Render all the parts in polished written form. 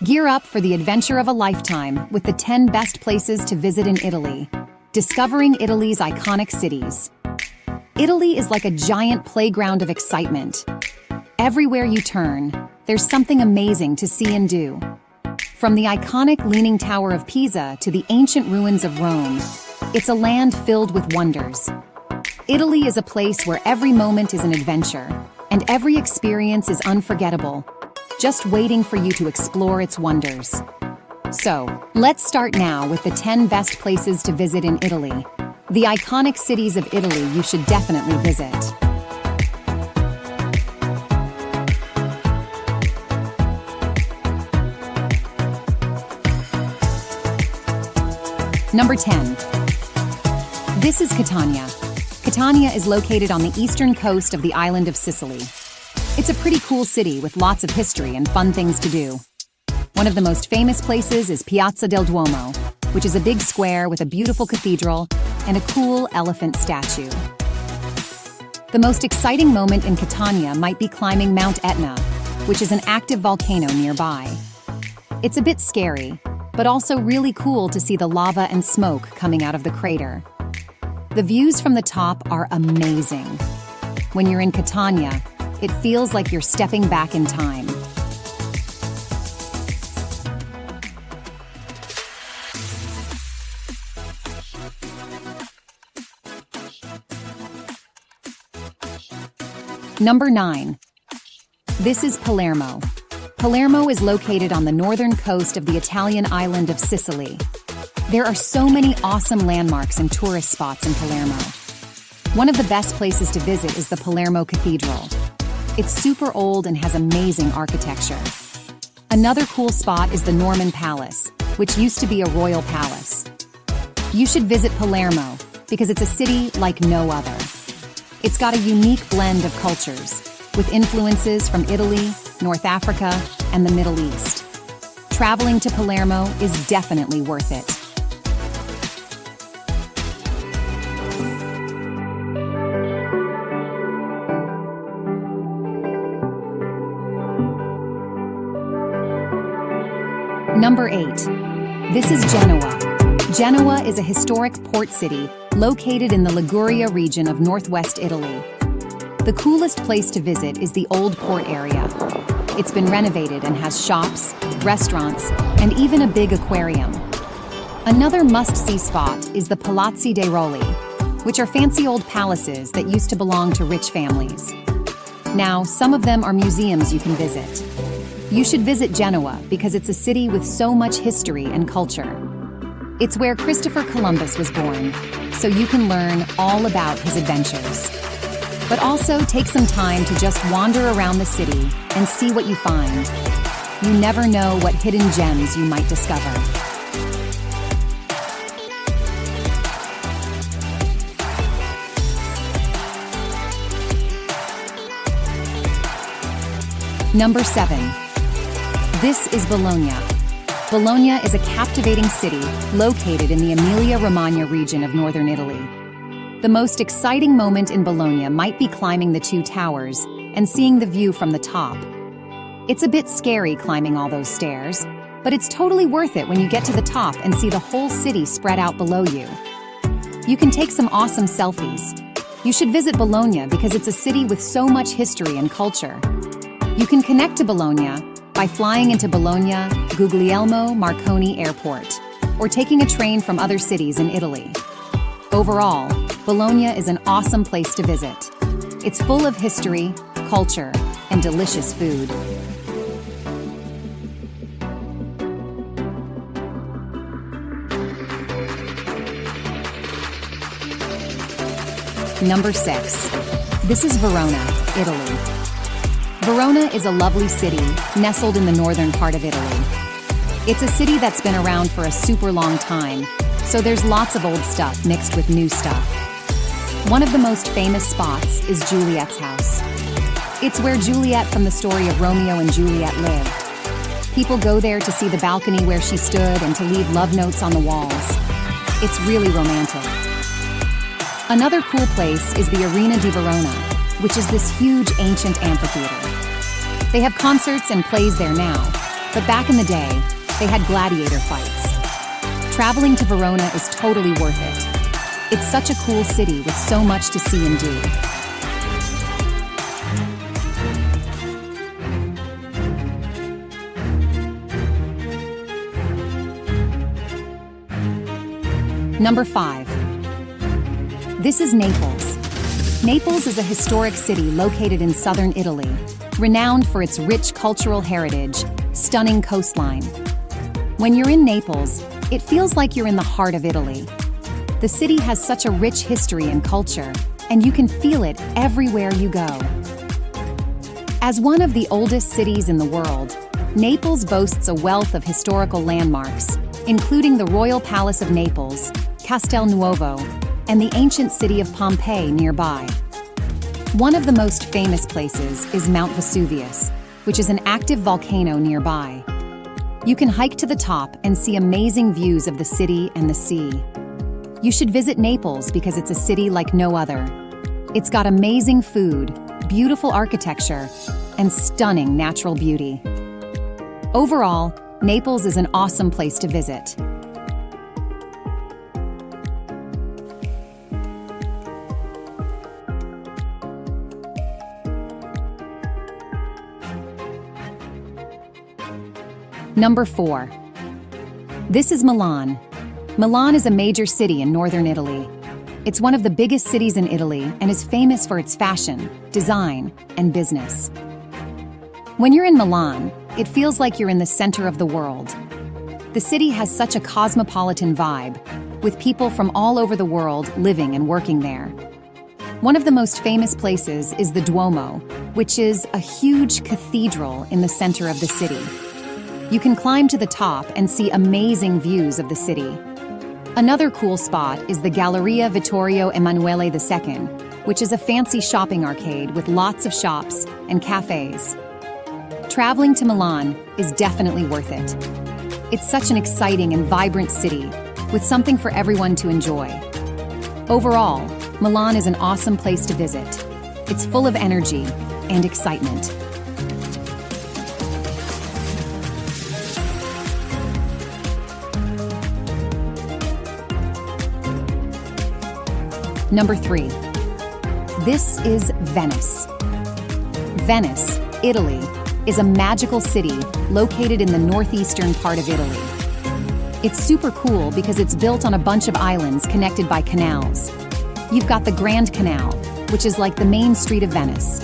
Gear up for the adventure of a lifetime with the 10 best places to visit in Italy. Discovering Italy's iconic cities. Italy is like a giant playground of excitement. Everywhere you turn, there's something amazing to see and do. From the iconic Leaning Tower of Pisa to the ancient ruins of Rome, it's a land filled with wonders. Italy is a place where every moment is an adventure, and every experience is unforgettable, just waiting for you to explore its wonders. So, let's start now with the 10 best places to visit in Italy. The iconic cities of Italy you should definitely visit. Number 10. This is Catania. Catania is located on the eastern coast of the island of Sicily. It's a pretty cool city with lots of history and fun things to do. One of the most famous places is Piazza del Duomo, which is a big square with a beautiful cathedral and a cool elephant statue. The most exciting moment in Catania might be climbing Mount Etna, which is an active volcano nearby. It's a bit scary, but also really cool to see the lava and smoke coming out of the crater. The views from the top are amazing. When you're in Catania, it feels like you're stepping back in time. Number 9. This is Palermo. Palermo is located on the northern coast of the Italian island of Sicily. There are so many awesome landmarks and tourist spots in Palermo. One of the best places to visit is the Palermo Cathedral. It's super old and has amazing architecture. Another cool spot is the Norman Palace, which used to be a royal palace. You should visit Palermo because it's a city like no other. It's got a unique blend of cultures, with influences from Italy, North Africa, and the Middle East. Traveling to Palermo is definitely worth it. Number 8. This is Genoa. Genoa is a historic port city located in the Liguria region of northwest Italy. The coolest place to visit is the old port area. It's been renovated and has shops, restaurants, and even a big aquarium. Another must-see spot is the Palazzi dei Rolli, which are fancy old palaces that used to belong to rich families. Now, some of them are museums you can visit. You should visit Genoa because it's a city with so much history and culture. It's where Christopher Columbus was born, so you can learn all about his adventures. But also take some time to just wander around the city and see what you find. You never know what hidden gems you might discover. Number 7. This is Bologna. Bologna is a captivating city located in the Emilia-Romagna region of northern Italy. The most exciting moment in Bologna might be climbing the 2 towers and seeing the view from the top. It's a bit scary climbing all those stairs, but it's totally worth it when you get to the top and see the whole city spread out below you. You can take some awesome selfies. You should visit Bologna because it's a city with so much history and culture. You can connect to Bologna by flying into Bologna Guglielmo Marconi Airport, or taking a train from other cities in Italy. Overall, Bologna is an awesome place to visit. It's full of history, culture, and delicious food. Number 6. This is Verona, Italy. Verona is a lovely city nestled in the northern part of Italy. It's a city that's been around for a super long time, so there's lots of old stuff mixed with new stuff. One of the most famous spots is Juliet's house. It's where Juliet from the story of Romeo and Juliet lived. People go there to see the balcony where she stood and to leave love notes on the walls. It's really romantic. Another cool place is the Arena di Verona, which is this huge ancient amphitheater. They have concerts and plays there now, but back in the day, they had gladiator fights. Traveling to Verona is totally worth it. It's such a cool city with so much to see and do. Number 5. This is Naples. Naples is a historic city located in southern Italy, renowned for its rich cultural heritage, stunning coastline. When you're in Naples, it feels like you're in the heart of Italy. The city has such a rich history and culture, and you can feel it everywhere you go. As one of the oldest cities in the world, Naples boasts a wealth of historical landmarks, including the Royal Palace of Naples, Castel Nuovo, and the ancient city of Pompeii nearby. One of the most famous places is Mount Vesuvius, which is an active volcano nearby. You can hike to the top and see amazing views of the city and the sea. You should visit Naples because it's a city like no other. It's got amazing food, beautiful architecture, and stunning natural beauty. Overall, Naples is an awesome place to visit. Number 4. This is Milan. Milan is a major city in northern Italy. It's one of the biggest cities in Italy and is famous for its fashion, design, and business. When you're in Milan, it feels like you're in the center of the world. The city has such a cosmopolitan vibe, with people from all over the world living and working there. One of the most famous places is the Duomo, which is a huge cathedral in the center of the city. You can climb to the top and see amazing views of the city. Another cool spot is the Galleria Vittorio Emanuele II, which is a fancy shopping arcade with lots of shops and cafes. Traveling to Milan is definitely worth it. It's such an exciting and vibrant city, with something for everyone to enjoy. Overall, Milan is an awesome place to visit. It's full of energy and excitement. Number 3. This is Venice. Venice, Italy, is a magical city located in the northeastern part of Italy. It's super cool because it's built on a bunch of islands connected by canals. You've got the Grand Canal, which is like the main street of Venice.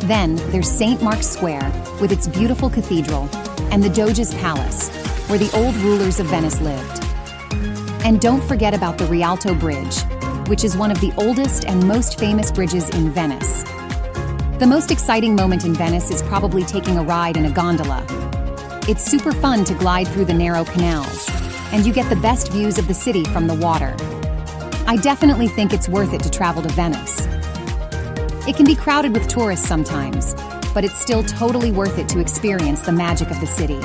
Then there's St. Mark's Square with its beautiful cathedral and the Doge's Palace, where the old rulers of Venice lived. And don't forget about the Rialto Bridge, which is one of the oldest and most famous bridges in Venice. The most exciting moment in Venice is probably taking a ride in a gondola. It's super fun to glide through the narrow canals, and you get the best views of the city from the water. I definitely think it's worth it to travel to Venice. It can be crowded with tourists sometimes, but it's still totally worth it to experience the magic of the city.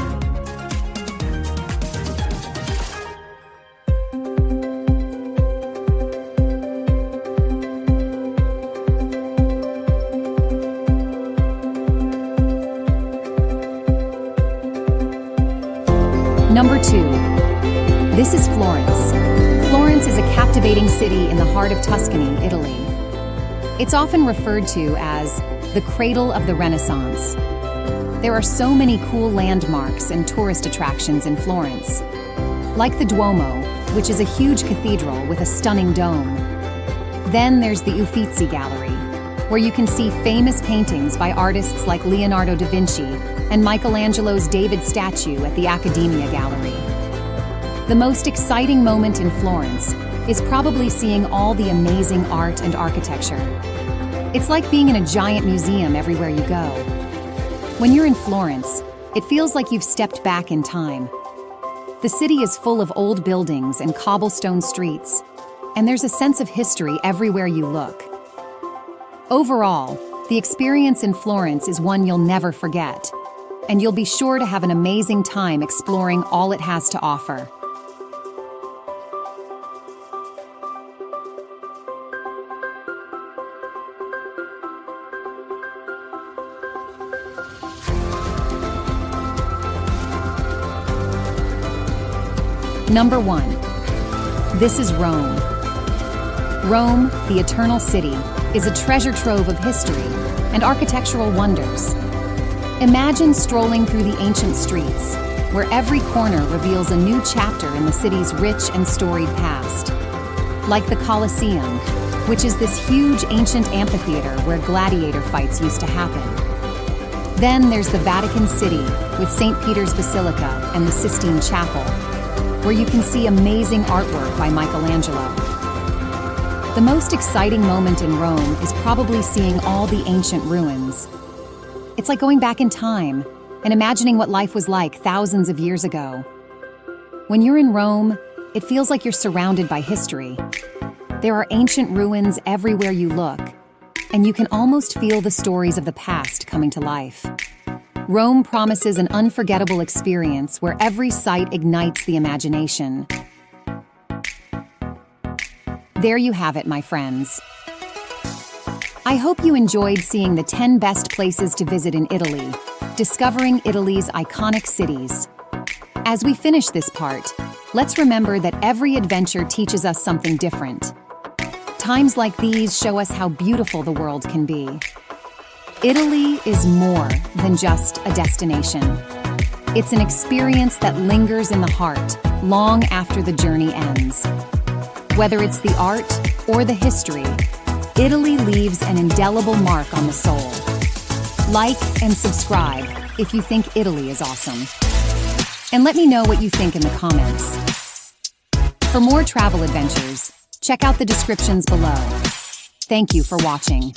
Number 2. This is Florence. Florence is a captivating city in the heart of Tuscany, Italy. It's often referred to as the cradle of the Renaissance. There are so many cool landmarks and tourist attractions in Florence, like the Duomo, which is a huge cathedral with a stunning dome. Then there's the Uffizi Gallery, where you can see famous paintings by artists like Leonardo da Vinci and Michelangelo's David statue at the Accademia Gallery. The most exciting moment in Florence is probably seeing all the amazing art and architecture. It's like being in a giant museum everywhere you go. When you're in Florence, it feels like you've stepped back in time. The city is full of old buildings and cobblestone streets, and there's a sense of history everywhere you look. Overall, the experience in Florence is one you'll never forget, and you'll be sure to have an amazing time exploring all it has to offer. Number 1. This is Rome. Rome, the Eternal City, is a treasure trove of history and architectural wonders. Imagine strolling through the ancient streets, where every corner reveals a new chapter in the city's rich and storied past. Like the Colosseum, which is this huge ancient amphitheater where gladiator fights used to happen. Then there's the Vatican City, with St. Peter's Basilica and the Sistine Chapel, where you can see amazing artwork by Michelangelo. The most exciting moment in Rome is probably seeing all the ancient ruins. It's like going back in time and imagining what life was like thousands of years ago. When you're in Rome, it feels like you're surrounded by history. There are ancient ruins everywhere you look, and you can almost feel the stories of the past coming to life. Rome promises an unforgettable experience where every site ignites the imagination. There you have it, my friends. I hope you enjoyed seeing the 10 best places to visit in Italy, discovering Italy's iconic cities. As we finish this part, let's remember that every adventure teaches us something different. Times like these show us how beautiful the world can be. Italy is more than just a destination. It's an experience that lingers in the heart long after the journey ends. Whether it's the art or the history, Italy leaves an indelible mark on the soul. Like and subscribe if you think Italy is awesome. And let me know what you think in the comments. For more travel adventures, check out the descriptions below. Thank you for watching.